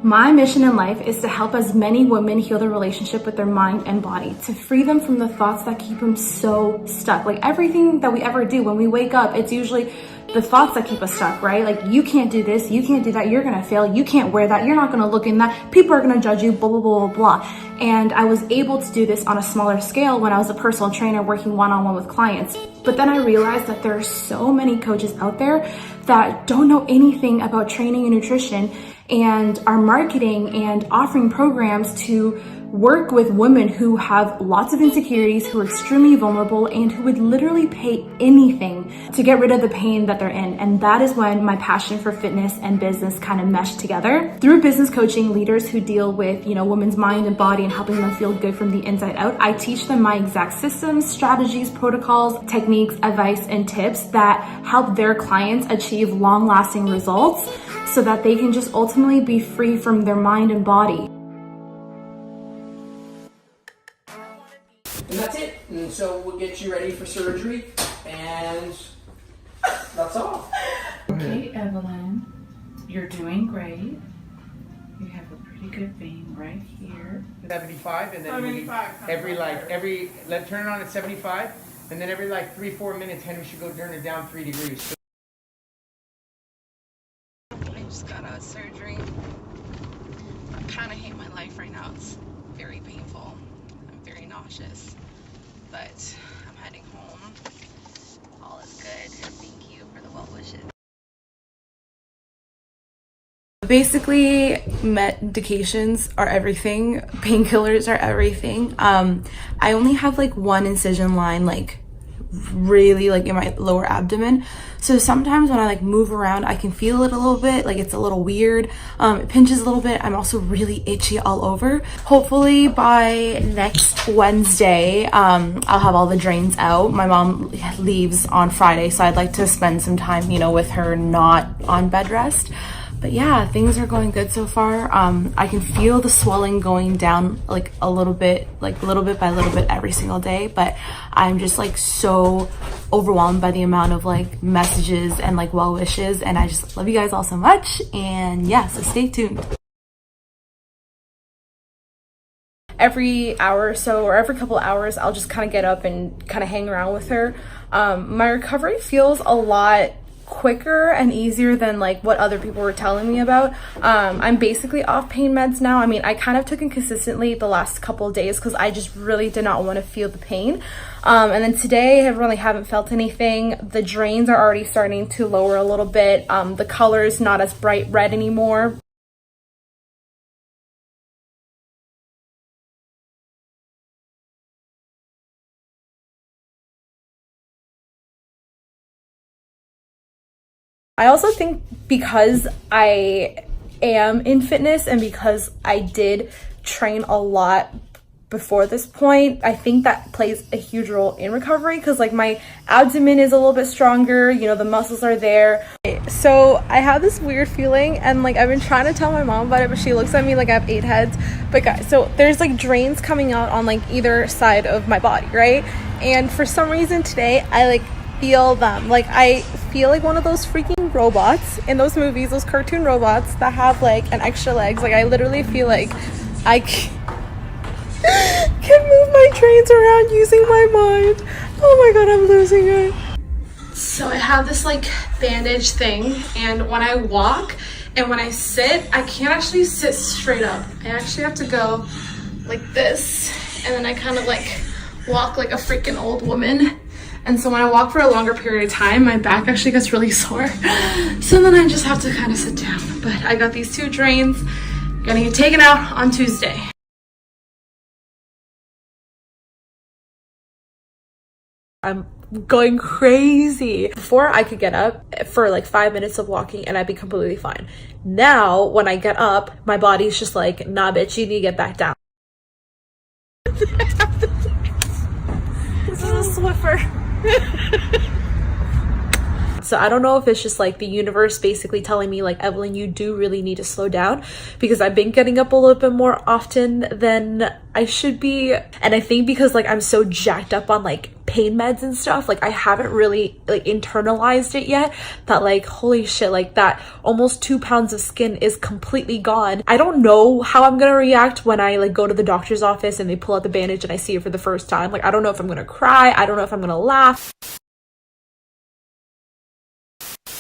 My mission in life is to help as many women heal their relationship with their mind and body, to free them from the thoughts that keep them so stuck. Like everything that we ever do, when we wake up, it's usually the thoughts that keep us stuck, right? Like, you can't do this, you can't do that, you're gonna fail, you can't wear that, you're not gonna look in that, people are gonna judge you, blah, blah, blah, blah, blah. And I was able to do this on a smaller scale when I was a personal trainer working one-on-one with clients. But then I realized that there are so many coaches out there that don't know anything about training and nutrition and are marketing and offering programs to work with women who have lots of insecurities, who are extremely vulnerable, and who would literally pay anything to get rid of the pain that they're in. And that is when my passion for fitness and business kind of meshed together. Through business coaching, leaders who deal with, women's mind and body and helping them feel good from the inside out, I teach them my exact systems, strategies, protocols, techniques, advice, and tips that help their clients achieve long-lasting results so that they can just ultimately be free from their mind and body. And that's it. And so we'll get you ready for surgery, and that's all. Okay, Evelyn, you're doing great. You have a pretty good vein right here. 75, and then 75. let's turn it on at 75, and then every 3-4 minutes, Henry should go turn it down 3 degrees. I just got out of surgery. I kind of hate my life right now. It's very painful. I'm very nauseous, but I'm heading home. All is good. Thank you for the well wishes. Basically, medications are everything. Painkillers are everything. I only have one incision line, really in my lower abdomen. So sometimes when I move around, I can feel it a little bit, it's a little weird. It pinches a little bit. I'm also really itchy all over. Hopefully by next Wednesday, I'll have all the drains out. My mom leaves on Friday, so I'd like to spend some time, with her not on bed rest. But yeah, things are going good so far. I can feel the swelling going down a little bit by little bit every single day, but I'm just so overwhelmed by the amount of messages and well wishes, and I just love you guys all so much. And yeah, so stay tuned. Every hour or so, or every couple hours, I'll just kind of get up and kind of hang around with her. My recovery feels a lot quicker and easier than what other people were telling me about. I'm basically off pain meds now. I kind of took it consistently the last couple of days because I just really did not want to feel the pain. And then today I really haven't felt anything. The drains are already starting to lower a little bit. The color is not as bright red anymore. I also think because I am in fitness and because I did train a lot before this point, I think that plays a huge role in recovery because my abdomen is a little bit stronger, the muscles are there. So I have this weird feeling, and I've been trying to tell my mom about it, but she looks at me like I have 8 heads. But guys, so there's drains coming out on either side of my body, right? And for some reason today I feel them. I feel one of those freaking robots in those movies, those cartoon robots that have an extra legs. I literally feel I can move my drains around using my mind. Oh my god, I'm losing it. So I have this bandage thing, and when I walk and when I sit, I can't actually sit straight up. I actually have to go like this, and then I kind of walk like a freaking old woman. And so when I walk for a longer period of time, my back actually gets really sore. So then I just have to kind of sit down. But I got these 2 drains, gonna get taken out on Tuesday. I'm going crazy. Before I could get up for 5 minutes of walking and I'd be completely fine. Now, when I get up, my body's just nah, bitch, you need to get back down. This is a Swiffer. So I don't know if it's just like the universe basically telling me like, Evelyn, you do really need to slow down, because I've been getting up a little bit more often than I should be. And I think because like I'm so jacked up on like pain meds and stuff, like I haven't really like internalized it yet, that like holy shit, like that almost 2 pounds of skin is completely gone. I don't know how I'm gonna react when I like go to the doctor's office and they pull out the bandage and I see it for the first time. Like I don't know if I'm gonna cry, I don't know if I'm gonna laugh.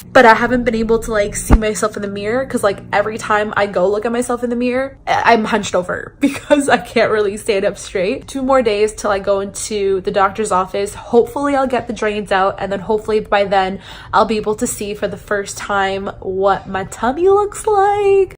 But I haven't been able to like see myself in the mirror, because like every time I go look at myself in the mirror, I'm hunched over because I can't really stand up straight. 2 more days till I go into the doctor's office. Hopefully I'll get the drains out, and then hopefully by then I'll be able to see for the first time what my tummy looks like.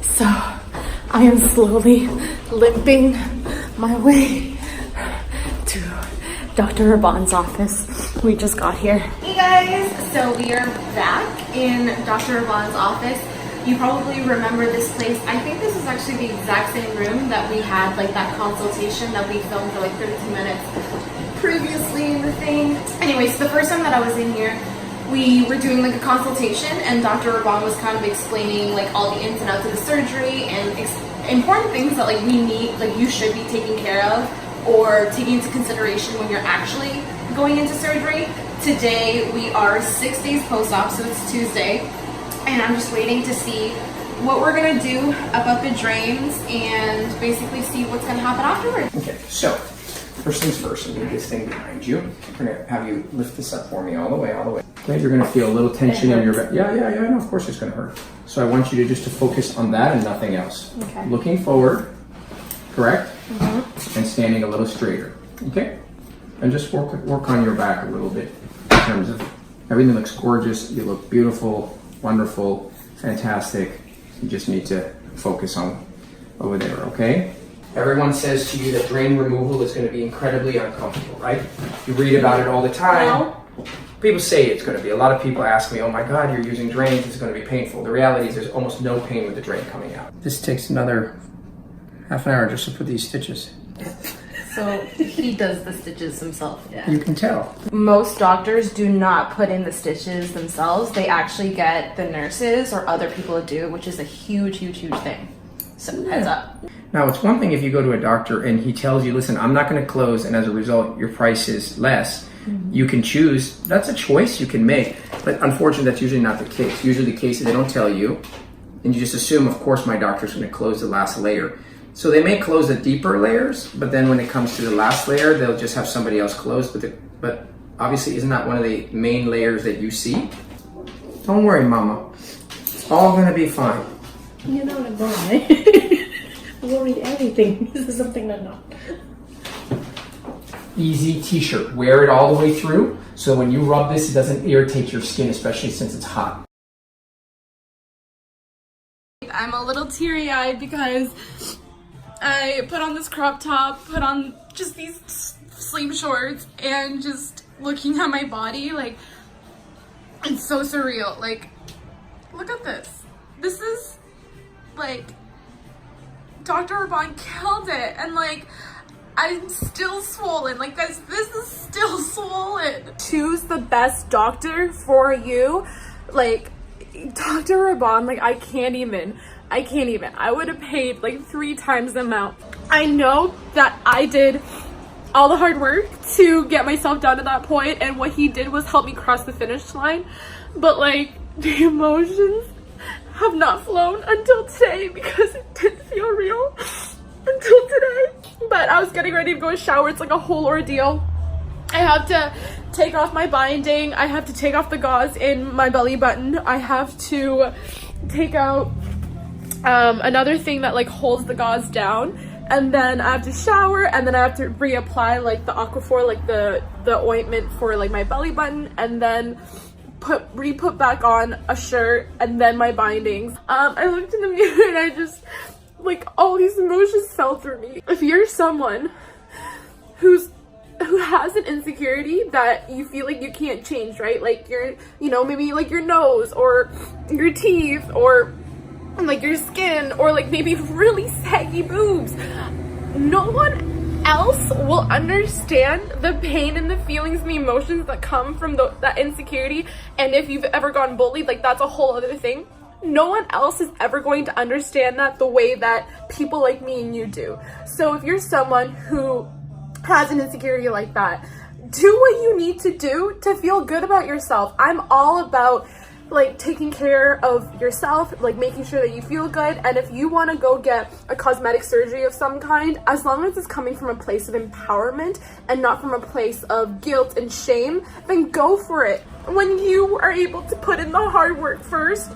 So I am slowly limping my way to Dr. Rahban's office. We just got here. Hey guys, so we are back in Dr. Rahban's office. You probably remember this place. I think this is actually the exact same room that we had like that consultation that we filmed for like 32 minutes previously in the thing. Anyways, the first time that I was in here, we were doing like a consultation, and Dr. Rahban was kind of explaining like all the ins and outs of the surgery and important things that like we need, like you should be taking care of or taking into consideration when you're actually going into surgery. Today we are 6 days post-op, so it's Tuesday, and I'm just waiting to see what we're gonna do about the drains and basically see what's gonna happen afterwards. Okay, so first things first, I need this thing behind you. I'm gonna have you lift this up for me all the way. Okay, you're gonna feel a little tension in your back. Yeah, I know, of course it's gonna hurt. So I want you to just to focus on that and nothing else. Okay. Looking forward, correct? And standing a little straighter, okay? And just work on your back a little bit in terms of everything looks gorgeous. You look beautiful, wonderful, fantastic. You just need to focus on over there, okay? Everyone says to you that drain removal is going to be incredibly uncomfortable, right? You read about it all the time. No. People say it's going to be. A lot of people ask me, oh my God, you're using drains, it's going to be painful. The reality is there's almost no pain with the drain coming out. This takes another half an hour just to put these stitches. So he does the stitches himself, yeah. You can tell. Most doctors do not put in the stitches themselves. They actually get the nurses or other people to do it, which is a huge thing. So heads up. Now, it's one thing if you go to a doctor and he tells you, listen, I'm not going to close, and as a result, your price is less. You can choose. That's a choice you can make. But unfortunately, that's usually not the case. Usually the case is they don't tell you, and you just assume, of course, my doctor's going to close the last layer. So they may close the deeper layers, but then when it comes to the last layer, they'll just have somebody else close. But obviously, isn't that one of the main layers that you see? Don't worry, Mama. It's all going to be fine. You're not a guy. Worried everything. This is something I know. Easy t-shirt. Wear it all the way through, so when you rub this, it doesn't irritate your skin, especially since it's hot. I'm a little teary-eyed because I put on this crop top, put on just these sleeve shorts, and just looking at my body, like, it's so surreal. Like, look at this. This is, like, Dr. Rahban killed it, and, like, I'm still swollen. Like, guys, this is still swollen. Choose the best doctor for you. Like, Dr. Rahban, like, I can't even. I would have paid like 3 times the amount. I know that I did all the hard work to get myself down to that point, and what he did was help me cross the finish line. But like, the emotions have not flown until today because it didn't feel real until today. But I was getting ready to go shower. It's like a whole ordeal. I have to take off my binding. I have to take off the gauze in my belly button. I have to take out another thing that like holds the gauze down, and then I have to shower, and then I have to reapply like the Aquaphor, like the ointment for like my belly button, and then re-put back on a shirt and then my bindings. I looked in the mirror and I just, like, all these emotions fell through me. If you're someone who has an insecurity that you feel like you can't change, right? Like maybe like your nose or your teeth or like your skin or like maybe really saggy boobs. No one else will understand the pain and the feelings and the emotions that come from that insecurity. And if you've ever gotten bullied, like that's a whole other thing. No one else is ever going to understand that the way that people like me and you do. So if you're someone who has an insecurity like that, do what you need to do to feel good about yourself. I'm all about like taking care of yourself, like making sure that you feel good. And if you want to go get a cosmetic surgery of some kind, as long as it's coming from a place of empowerment and not from a place of guilt and shame, then go for it. When you are able to put in the hard work first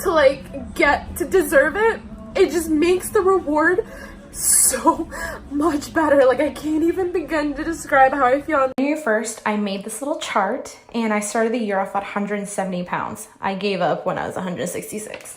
to like get to deserve it, it just makes the reward so much better. Like I can't even begin to describe how I feel. January 1st, I made this little chart and I started the year off at 170 pounds. I gave up when I was 166.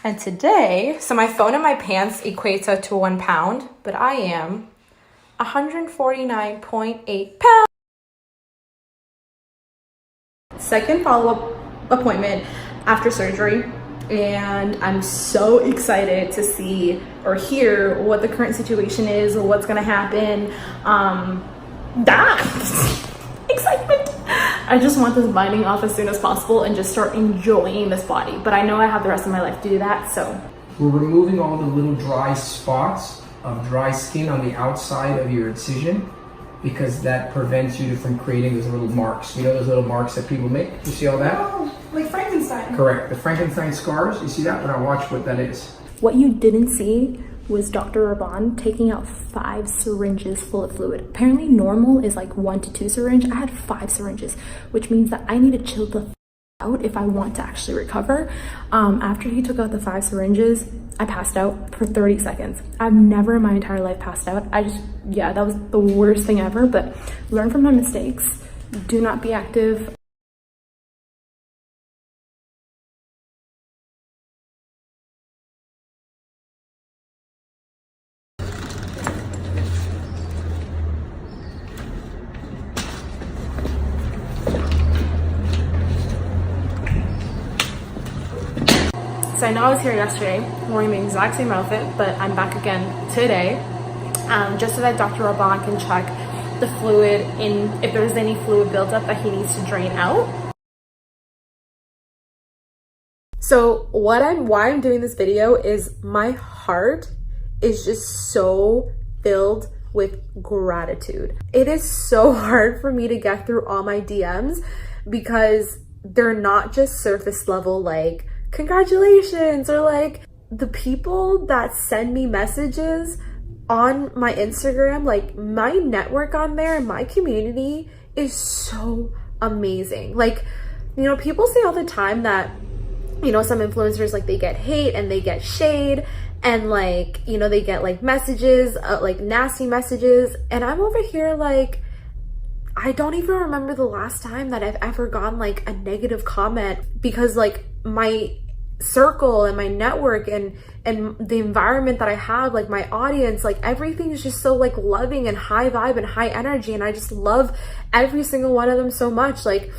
And today, so my phone and my pants equates out to 1 pound, but I am 149.8 pounds. Second follow-up appointment after surgery. And I'm so excited to see or hear what the current situation is, or what's gonna happen. Excitement. I just want this binding off as soon as possible and just start enjoying this body. But I know I have the rest of my life to do that, so. We're removing all the little dry spots of dry skin on the outside of your incision, because that prevents you from creating those little marks. You know those little marks that people make? You see all that? Oh, like Frankenstein. Correct. The Frankenstein scars. You see that? When I watch what that is. What you didn't see was Dr. Rahban taking out 5 syringes full of fluid. Apparently normal is like 1 to 2 syringes. I had 5 syringes, which means that I need to chill the out if I want to actually recover. After he took out the 5 syringes, I passed out for 30 seconds. I've never in my entire life passed out. Yeah, that was the worst thing ever, but learn from my mistakes. Do not be active. So I know I was here yesterday wearing the exact same outfit, but I'm back again today, just so that Dr. Rahban can check the fluid in, if there's any fluid buildup that he needs to drain out. So why I'm doing this video is my heart is just so filled with gratitude. It is so hard for me to get through all my DMs because they're not just surface level, like, congratulations, or like the people that send me messages on my Instagram, like my network on there, my community is so amazing. Like, you know, people say all the time that, you know, some influencers, like they get hate and they get shade and like, you know, they get like messages, like nasty messages. And I'm over here like, I don't even remember the last time that I've ever gotten like a negative comment, because like my circle and my network and the environment that I have, like my audience, like everything is just so like loving and high vibe and high energy, and I just love every single one of them so much. Like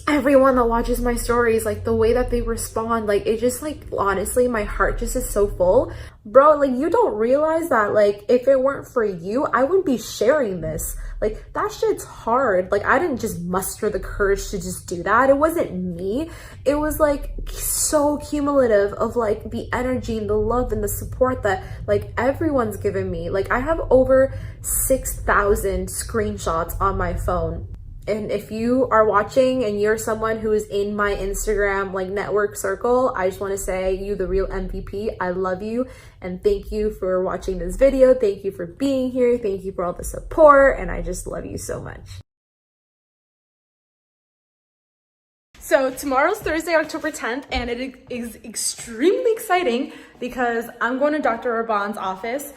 everyone that watches my stories, like the way that they respond, like it just, like, honestly, my heart just is so full. Bro, like, you don't realize that, like, if it weren't for you, I wouldn't be sharing this. Like, that shit's hard. Like, I didn't just muster the courage to just do that. It wasn't me. It was, like, so cumulative of, like, the energy and the love and the support that, like, everyone's given me. Like, I have over 6,000 screenshots on my phone. And if you are watching and you're someone who is in my Instagram, like, network circle, I just want to say, you the real MVP. I love you and thank you for watching this video. Thank you for being here. Thank you for all the support, and I just love you so much. So tomorrow's Thursday, October 10th, and it is extremely exciting because I'm going to Dr. Rahban's office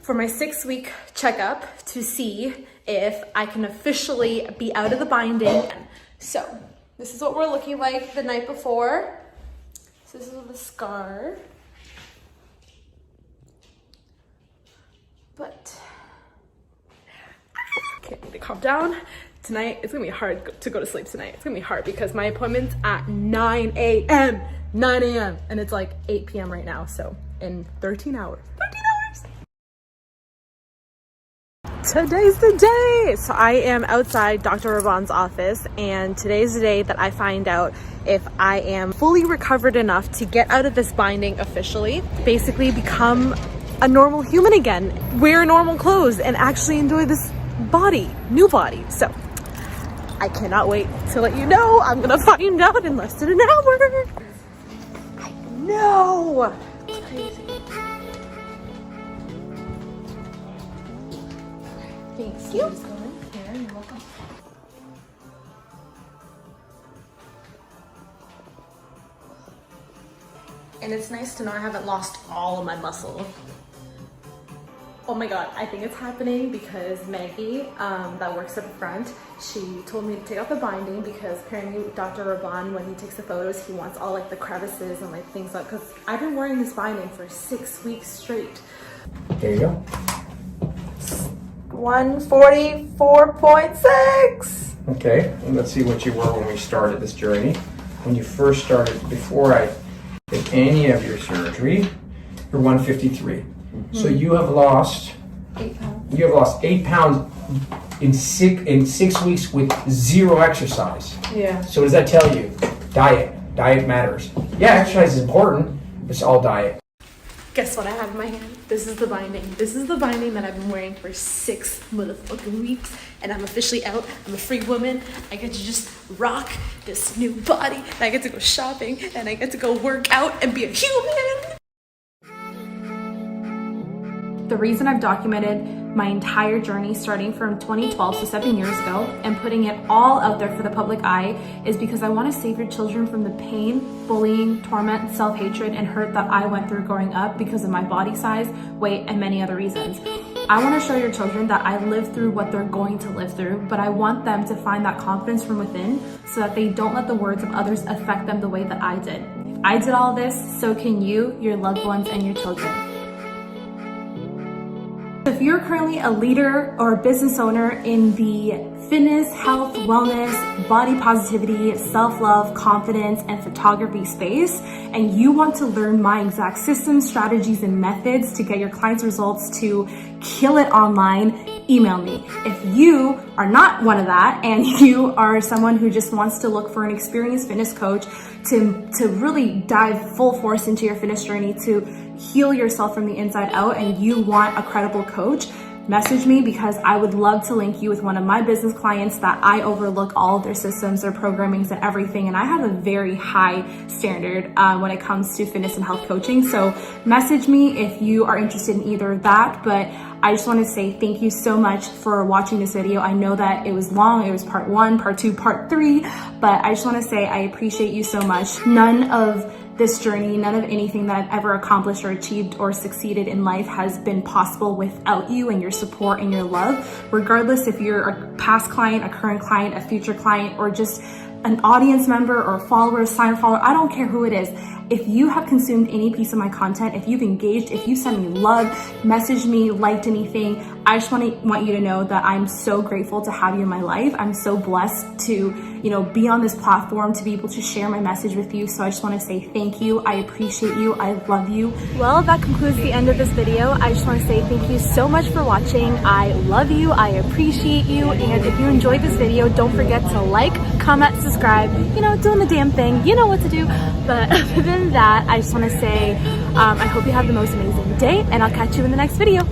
for my 6-week checkup to see if I can officially be out of the binding. So this is what we're looking like the night before. So this is the scar. But okay, I need to calm down. Tonight, it's gonna be hard to go to sleep tonight. It's gonna be hard because my appointment's at 9 a.m. and it's like 8 p.m. right now. So in 13 hours. Today's the day. So I am outside Dr. Rahban's office, and today's the day that I find out if I am fully recovered enough to get out of this binding officially, basically become a normal human again, wear normal clothes, and actually enjoy this new body. So I cannot wait to let you know. I'm gonna find out in less than an hour. I know. It's crazy. Thank you. Here, you're welcome. And it's nice to know I haven't lost all of my muscle. Oh my god, I think it's happening because Maggie, that works at the front, she told me to take out the binding because apparently Dr. Rahban, when he takes the photos, he wants all like the crevices and like things like, because I've been wearing this binding for 6 weeks straight. There you go. 144.6. Okay, and let's see what you were when we started this journey. When you first started, before I did any of your surgery, you're 153. So you have lost 8 pounds. You have lost 8 pounds in 6 weeks with zero exercise. Yeah. So what does that tell you? Diet. Diet matters. Yeah, exercise is important, but it's all diet. Guess what I have in my hand? This is the binding. This is the binding that I've been wearing for 6 motherfucking weeks, and I'm officially out. I'm a free woman. I get to just rock this new body, and I get to go shopping, and I get to go work out and be a human. The reason I've documented my entire journey starting from 2012, so 7 years ago, and putting it all out there for the public eye is because I want to save your children from the pain, bullying, torment, self-hatred, and hurt that I went through growing up because of my body size, weight, and many other reasons. I want to show your children that I lived through what they're going to live through, but I want them to find that confidence from within so that they don't let the words of others affect them the way that I did. If I did all this, so can you, your loved ones, and your children. If you're currently a leader or a business owner in the fitness, health, wellness, body positivity, self-love, confidence, and photography space, and you want to learn my exact systems, strategies, and methods to get your clients' results to kill it online, email me. If you are not one of that and you are someone who just wants to look for an experienced fitness coach to really dive full force into your fitness journey, to heal yourself from the inside out, and you want a credible coach, message me because I would love to link you with one of my business clients that I overlook all of their systems, their programmings, and everything. And I have a very high standard when it comes to fitness and health coaching. So message me if you are interested in either of that. But I just want to say thank you so much for watching this video. I know that it was long. It was part 1, part 2, part 3, but I just want to say I appreciate you so much. None of this journey, none of anything that I've ever accomplished or achieved or succeeded in life has been possible without you and your support and your love. Regardless if you're a past client, a current client, a future client, or just an audience member or follower, silent follower, I don't care who it is. If you have consumed any piece of my content, if you've engaged, if you sent me love, messaged me, liked anything, I just want you to know that I'm so grateful to have you in my life. I'm so blessed to, be on this platform, to be able to share my message with you. So I just want to say thank you. I appreciate you. I love you. Well, that concludes the end of this video. I just want to say thank you so much for watching. I love you. I appreciate you. And if you enjoyed this video, don't forget to like, comment, subscribe, doing the damn thing. You know what to do. But other than that, I just want to say I hope you have the most amazing day, and I'll catch you in the next video.